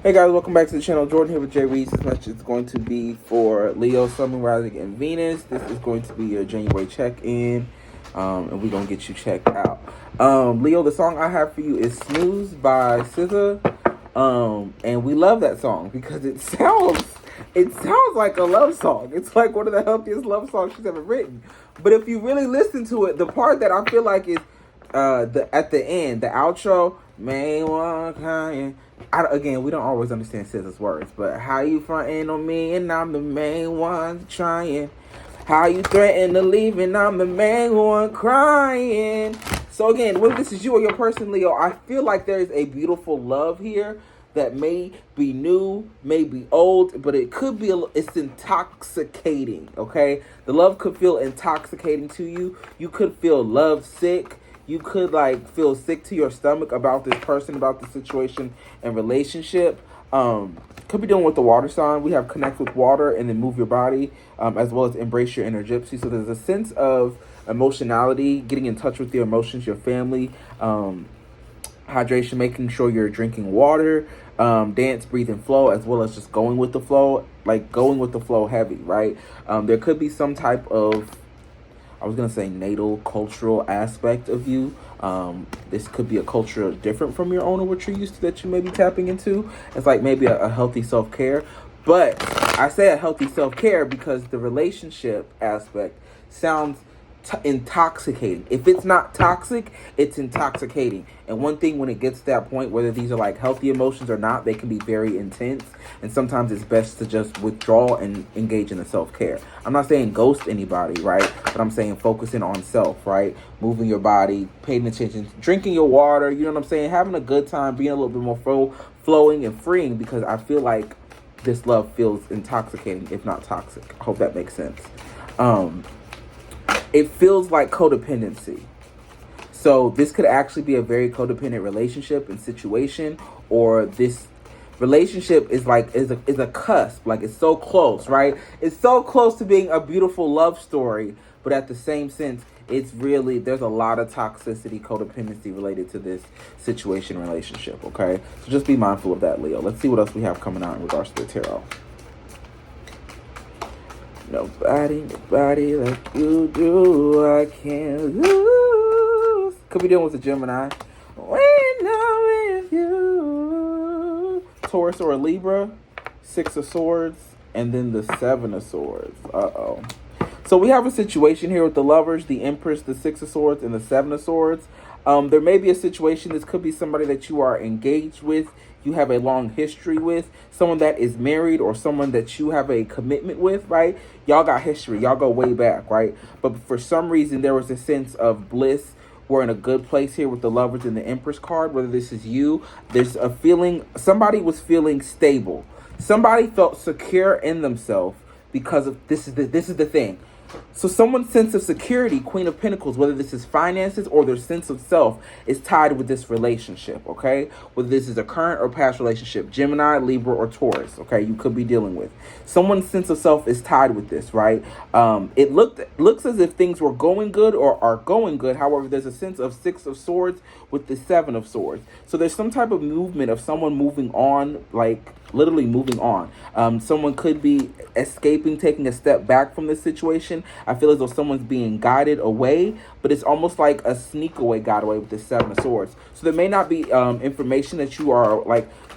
Hey guys, welcome back to the channel. Jordan here with Jay Reese. This message is going to be for Leo, Sun, Moon, Rising, and Venus. This is going to be your January check-in, and we're going to get you checked out. Leo, the song I have for you is Snooze by SZA, and we love that song because it sounds like a love song. It's like one of the healthiest love songs she's ever written. But if you really listen to it, the part that I feel like is at the end, the outro, main one crying. Again, we don't always understand SZA's words, but how you frontin' on me and I'm the main one trying. How you threaten to leave and I'm the main one crying. So again, whether this is you or your person, Leo, I feel like there is a beautiful love here that may be new, may be old, but it could be, it's intoxicating, okay? The love could feel intoxicating to you. You could feel love sick. You could feel sick to your stomach about this person, about the situation and relationship. Could be dealing with the water sign. We have connect with water and then move your body, as well as embrace your inner gypsy. So there's a sense of emotionality, getting in touch with your emotions, your family, hydration, making sure you're drinking water, dance, breathe, and flow, as well as just going with the flow, going with the flow heavy, right? There could be some type of, I was going to say natal cultural aspect of you. This could be a culture different from your own or what you're used to that you may be tapping into. It's like maybe a healthy self-care. But I say a healthy self-care because the relationship aspect sounds intoxicating. If it's not toxic, it's intoxicating. And one thing, when it gets to that point, whether these are healthy emotions or not, they can be very intense. And sometimes it's best to just withdraw and engage in the self-care. I'm not saying ghost anybody, right? But I'm saying focusing on self, right? Moving your body, paying attention, drinking your water, you know what I'm saying? Having a good time, being a little bit more flowing and freeing, because I feel like this love feels intoxicating, if not toxic. I hope that makes sense. It feels like codependency. So this could actually be a very codependent relationship and situation, or this relationship is a cusp. It's so close, right? It's so close to being a beautiful love story, but at the same sense, it's really, there's a lot of toxicity, codependency related to this situation, relationship, okay? So just be mindful of that, Leo. Let's see what else we have coming out in regards to the tarot. Nobody like you do, I can't lose. Could be dealing with a Gemini. When I'm with you. Taurus or a Libra, 6 of Swords, and then the 7 of Swords. Uh-oh. So we have a situation here with the Lovers, the Empress, the 6 of Swords, and the 7 of Swords. There may be a situation, this could be somebody that you are engaged with, you have a long history with, someone that is married, or someone that you have a commitment with, right? Y'all got history, y'all go way back, right? But for some reason, there was a sense of bliss. We're in a good place here with the Lovers and the Empress card. Whether this is you, there's a feeling, somebody was feeling stable. Somebody felt secure in themselves because of, this is the thing. So someone's sense of security, Queen of Pentacles, whether this is finances or their sense of self, is tied with this relationship, okay? Whether this is a current or past relationship, Gemini, Libra, or Taurus, okay, you could be dealing with. Someone's sense of self is tied with this, right? It looks as if things were going good or are going good. However, there's a sense of 6 of Swords with the 7 of Swords. So there's some type of movement of someone moving on, literally moving on. Someone could be escaping, taking a step back from this situation. I feel as though someone's being guided away, but it's almost like a sneak away, got away with the 7 of Swords. So there may not be information that you are,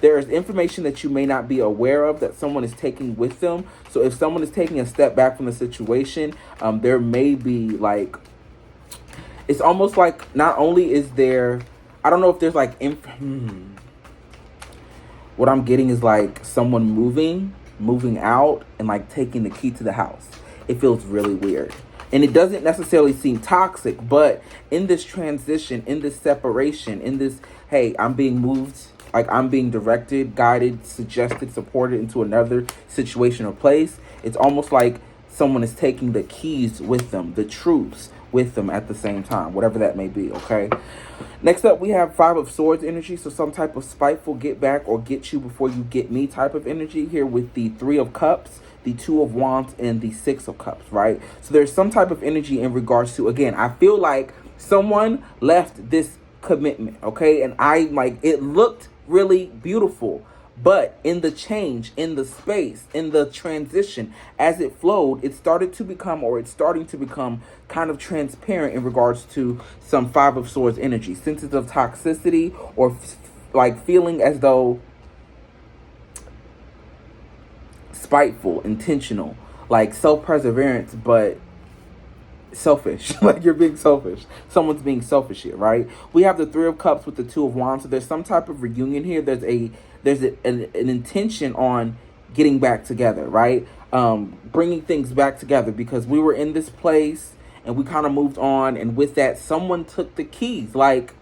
there is information that you may not be aware of that someone is taking with them. So if someone is taking a step back from the situation, there may be it's almost like not only is there, I don't know if there's what I'm getting is someone moving out and taking the key to the house. It feels really weird. And it doesn't necessarily seem toxic, but in this transition, in this separation, in this, hey, I'm being moved, I'm being directed, guided, suggested, supported into another situation or place. It's almost like someone is taking the keys with them, the truths with them at the same time, whatever that may be, okay? Next up, we have 5 of Swords energy, so some type of spiteful get back or get you before you get me type of energy here with the 3 of Cups, the 2 of Wands, and the 6 of Cups, right? So there's some type of energy in regards to, again, I feel like someone left this commitment, okay? And it looked really beautiful, But in the change, in the space, in the transition, as it flowed, it's starting to become kind of transparent in regards to some Five of Swords energy, senses of toxicity, or like feeling as though spiteful, intentional, like self-perseverance, but selfish. Like you're being selfish. Someone's being selfish here, right? We have the Three of Cups with the Two of Wands. So there's some type of reunion here. There's an intention on getting back together, right? Bringing things back together, because we were in this place and we kind of moved on. And with that, someone took the keys. Like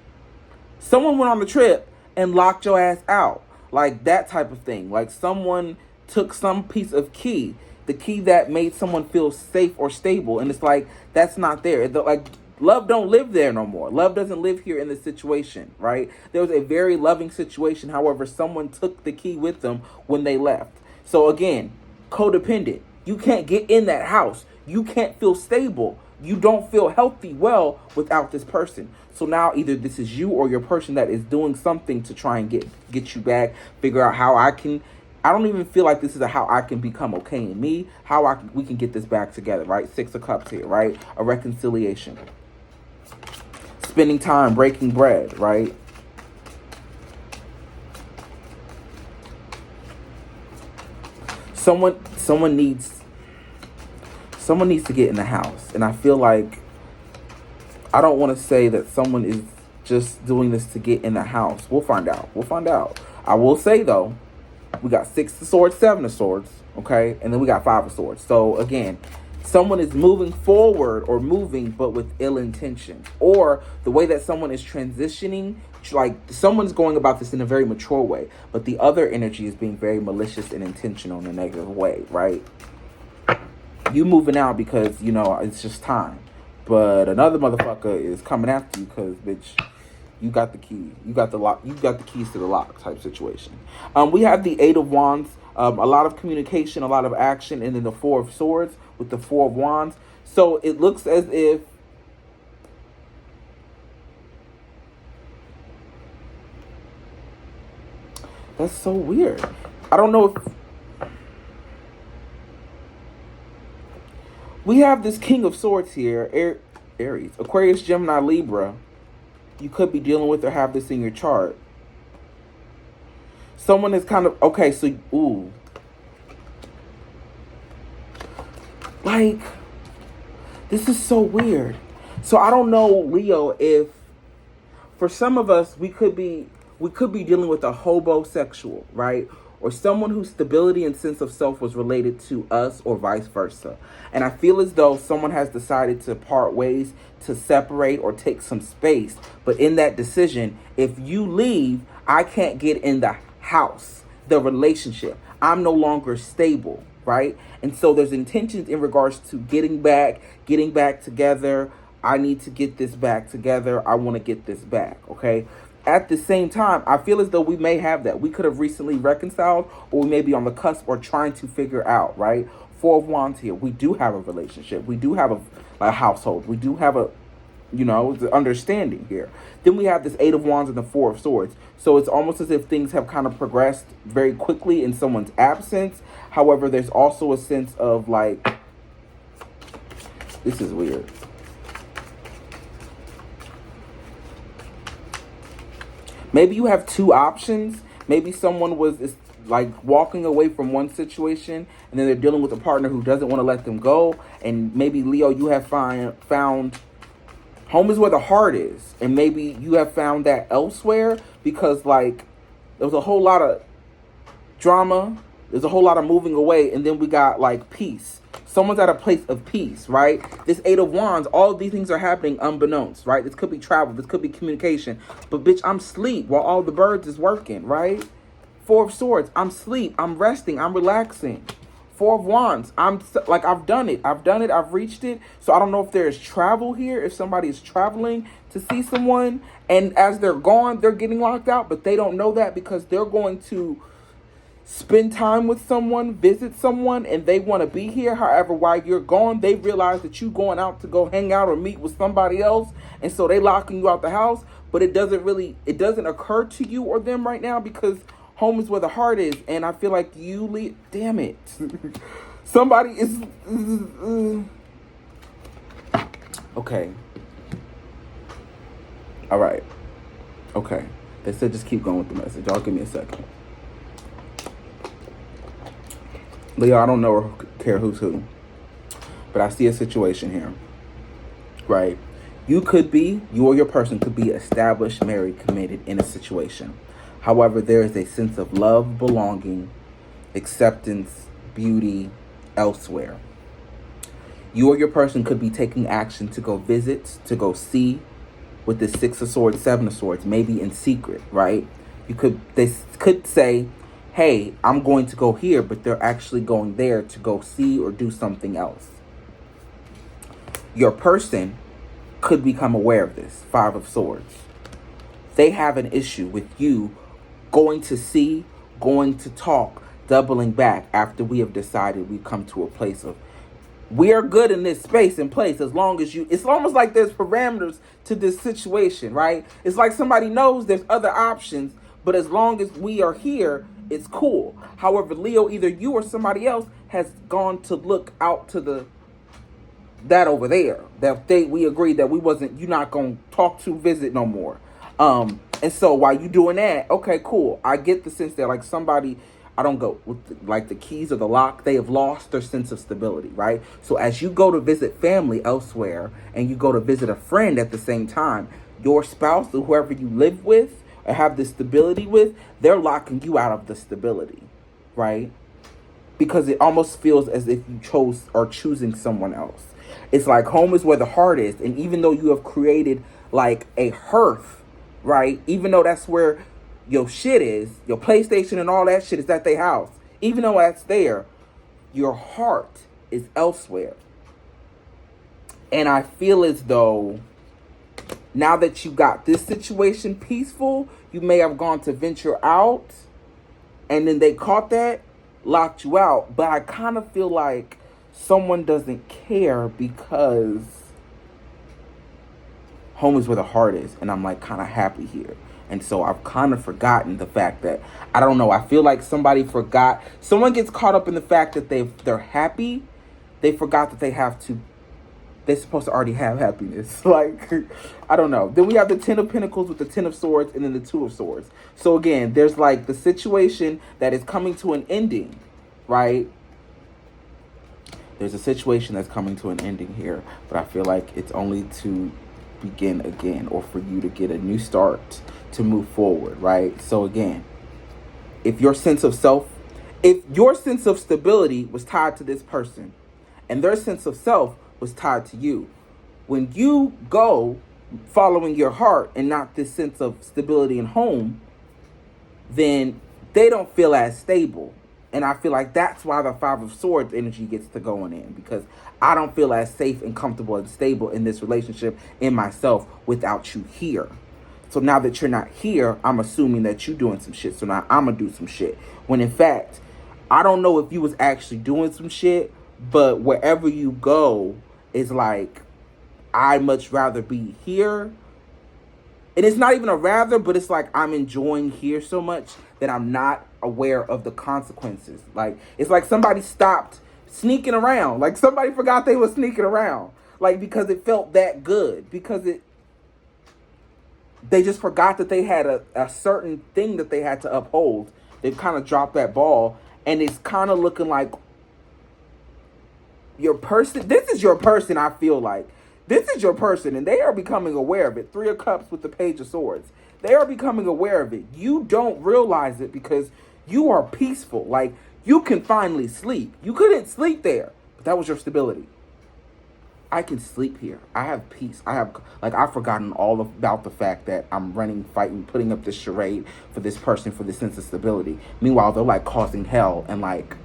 someone went on the trip and locked your ass out. Like that type of thing. Like someone took some piece of key, the key that made someone feel safe or stable. And it's like, that's not there. Like love don't live there no more. Love doesn't live here in this situation, right? There was a very loving situation. However, someone took the key with them when they left. So again, codependent. You can't get in that house. You can't feel stable. You don't feel healthy well without this person. So now either this is you or your person that is doing something to try and get you back, figure out how I don't even feel like this is how I can become okay in me, we can get this back together, right? Six of Cups here, right? A reconciliation. Spending time, breaking bread, right? Someone needs to get in the house. And I feel like, I don't want to say that someone is just doing this to get in the house. We'll find out. I will say though, we got Six of Swords, Seven of Swords, okay? And then we got Five of Swords. So again, someone is moving forward or moving, but with ill intention. Or the way that someone is transitioning, like someone's going about this in a very mature way, but the other energy is being very malicious and intentional in a negative way, right? You moving out because, it's just time. But another motherfucker is coming after you because, bitch, you got the key. You got the lock. You got the keys to the lock type situation. We have the Eight of Wands. A lot of communication, a lot of action, and then the Four of Swords with the Four of Wands. So it looks as if that's so weird. I don't know if we have this King of Swords here, Aries, Aquarius, Gemini, Libra. You could be dealing with or have this in your chart. Someone is kind of, okay, so, ooh. Like, this is so weird. So I don't know, Leo, if for some of us, we could be dealing with a hobosexual, right? Or someone whose stability and sense of self was related to us or vice versa. And I feel as though someone has decided to part ways, to separate or take some space. But in that decision, if you leave, I can't get in the house, the relationship. I'm no longer stable, right? And so there's intentions in regards to getting back together. I need to get this back together. I want to get this back, okay? At the same time, I feel as though we may have that. We could have recently reconciled, or we may be on the cusp or trying to figure out, right? Four of Wands here. We do have a relationship. We do have a household. We do have the understanding here. Then we have this Eight of Wands and the Four of Swords. So it's almost as if things have kind of progressed very quickly in someone's absence. However, there's also a sense of like, this is weird. Maybe you have two options. Maybe someone is like walking away from one situation and then they're dealing with a partner who doesn't want to let them go. And maybe, Leo, you have found home is where the heart is. And maybe you have found that elsewhere because like there was a whole lot of drama. There's a whole lot of moving away. And then we got like peace. Someone's at a place of peace, right? This Eight of Wands, all of these things are happening unbeknownst, right? This could be travel. This could be communication. But bitch, I'm asleep while all the birds is working, right? Four of Swords, I'm asleep. I'm resting. I'm relaxing. Four of Wands, I've done it. I've reached it. So I don't know if there's travel here, if somebody is traveling to see someone. And as they're gone, they're getting locked out. But they don't know that because they're going to spend time with someone, visit someone, and they want to be here. However, while you're gone, they realize that you going out to go hang out or meet with somebody else. And so they locking you out the house. But it doesn't occur to you or them right now because home is where the heart is. And I feel like damn it. Somebody is... Okay. All right. Okay. They said just keep going with the message. Y'all give me a second. Leo, I don't know or care who's who. But I see a situation here. Right? You or your person could be established, married, committed in a situation. However, there is a sense of love, belonging, acceptance, beauty elsewhere. You or your person could be taking action to go visit, to go see with the 6 of Swords, 7 of Swords, maybe in secret, right? They could say, hey, I'm going to go here, but they're actually going there to go see or do something else. Your person could become aware of this, 5 of Swords. They have an issue with you going to see, going to talk, doubling back after we have decided we've come to a place of we are good in this space and place as long as it's almost like there's parameters to this situation, right? It's like somebody knows there's other options, but as long as we are here, it's cool. However, Leo, either you or somebody else has gone to look out to that over there. We agreed that you're not going to talk to, visit no more. And so while you doing that, okay, cool. I get the sense that like somebody, I don't go with like the keys or the lock, they have lost their sense of stability, right? So as you go to visit family elsewhere and you go to visit a friend at the same time, your spouse or whoever you live with or have this stability with, they're locking you out of the stability, right? Because it almost feels as if you choosing someone else. It's like home is where the heart is. And even though you have created like a hearth, right? Even though that's where your shit is, your PlayStation and all that shit is at their house. Even though that's there, your heart is elsewhere. And I feel as though now that you got this situation peaceful, you may have gone to venture out and then they caught that, locked you out. But I kind of feel like someone doesn't care because home is where the heart is. And I'm like kind of happy here. And so I've kind of forgotten the fact that, I don't know, I feel like someone gets caught up in the fact that they're happy. They forgot that they're supposed to already have happiness. Like, I don't know. Then we have the 10 of Pentacles with the 10 of Swords and then the 2 of Swords. So again, there's like the situation that is coming to an ending, right? There's a situation that's coming to an ending here, but I feel like it's only to begin again or for you to get a new start to move forward, right? So again, if your sense of stability was tied to this person and their sense of self was tied to you, when you go following your heart and not this sense of stability and home, then they don't feel as stable. And I feel like that's why the 5 of Swords energy gets to going in, because I don't feel as safe and comfortable and stable in this relationship in myself without you here. So now that you're not here, I'm assuming that you're doing some shit. So now I'm going to do some shit. When in fact, I don't know if you was actually doing some shit, but wherever you go is like, I'd much rather be here. And it's not even a rather, but it's like I'm enjoying here so much that I'm not aware of the consequences. Like, it's like somebody stopped sneaking around. Like somebody forgot they were sneaking around. Like, because it felt that good. Because they just forgot that they had a certain thing that they had to uphold. They've kind of dropped that ball. And it's kind of looking like your person. This is your person, I feel like. This is your person, and they are becoming aware of it. 3 of Cups with the Page of Swords. They are becoming aware of it. You don't realize it because you are peaceful. Like, you can finally sleep. You couldn't sleep there, but that was your stability. I can sleep here. I have peace. I've forgotten all about the fact that I'm running, fighting, putting up this charade for this person, for this sense of stability. Meanwhile, they're like causing hell and like,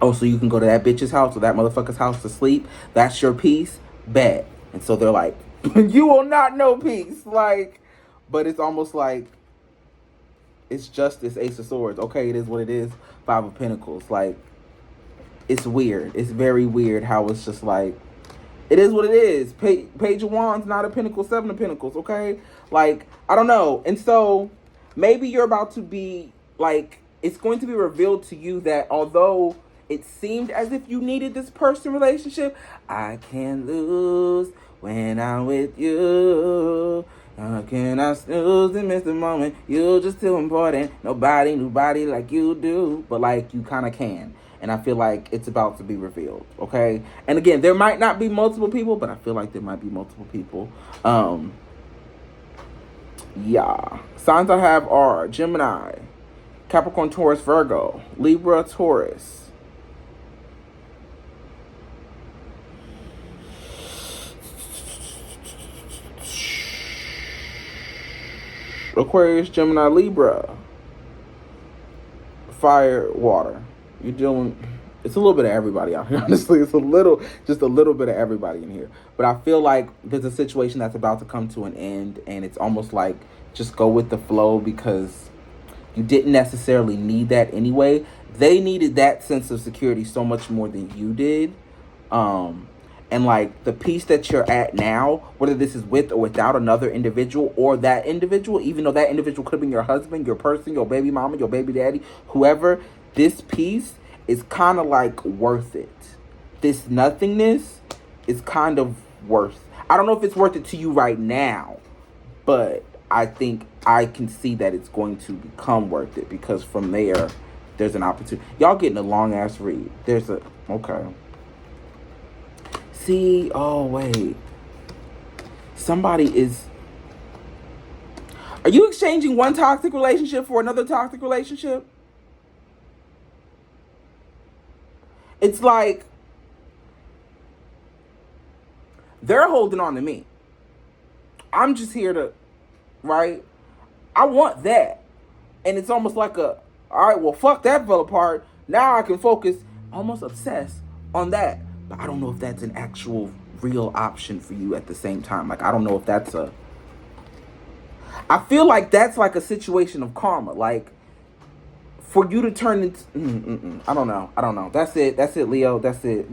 oh, so you can go to that bitch's house or that motherfucker's house to sleep? That's your peace? Bet. And so they're like, you will not know peace. Like, but it's almost like it's just this Ace of Swords. Okay, it is what it is. 5 of Pentacles. Like, it's weird. It's very weird how it's just like, it is what it is. Page of Wands, 9 of Pentacles, 7 of Pentacles, okay? Like, I don't know. And so maybe you're about to be, like, it's going to be revealed to you that although it seemed as if you needed this person relationship, I can't lose when I'm with you. How can I snooze and miss the moment? You're just too important. Nobody like you do. But, like, you kind of can. And I feel like it's about to be revealed, okay? And again, there might not be multiple people, but I feel like there might be multiple people. Yeah. Signs I have are Gemini, Capricorn, Taurus, Virgo, Libra, Taurus, Aquarius, Gemini, Libra, fire, water. You're dealing, it's a little bit of everybody out here, honestly. It's just a little bit of everybody in here. But I feel like there's a situation that's about to come to an end, and it's almost like just go with the flow because you didn't necessarily need that anyway. They needed that sense of security so much more than you did. And like the peace that you're at now, whether this is with or without another individual or that individual, even though that individual could have been your husband, your person, your baby mama, your baby daddy, whoever, this peace is kind of like worth it. This nothingness is kind of worth. I don't know if it's worth it to you right now, but I think I can see that it's going to become worth it because from there's an opportunity. Y'all getting a long ass read. Okay. See, oh wait. Are you exchanging one toxic relationship for another toxic relationship? It's like they're holding on to me. I'm just here to, right? I want that. And it's almost like all right, well, fuck that fell apart. Now I can focus, almost obsess on that. But I don't know if that's an actual real option for you at the same time. Like, I don't know if I feel like that's like a situation of karma. Like, for you to turn into, I don't know. That's it, Leo. That's it.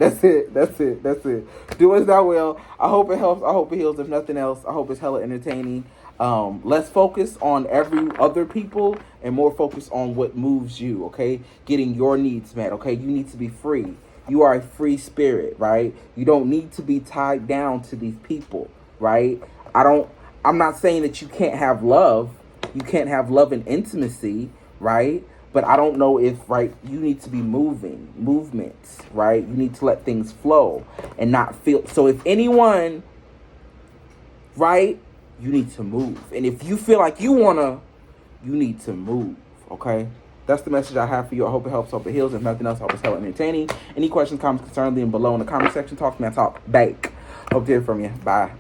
Do as thou will. I hope it helps. I hope it heals. If nothing else, I hope it's hella entertaining. Less focus on every other people and more focus on what moves you, okay? Getting your needs met, okay? You need to be free. You are a free spirit, right? You don't need to be tied down to these people, right? I'm not saying that you can't have love. You can't have love and intimacy, right? But I don't know if, right, you need to be movements, right? You need to let things flow and not feel. So if anyone, right, you need to move. And if you feel like you need to move, okay? That's the message I have for you. I hope it helps. Hope it heals. If nothing else, I hope it's hella entertaining. Any questions, comments, concerns, leave them below in the comment section. Talk to me. I talk back. Hope to hear from you. Bye.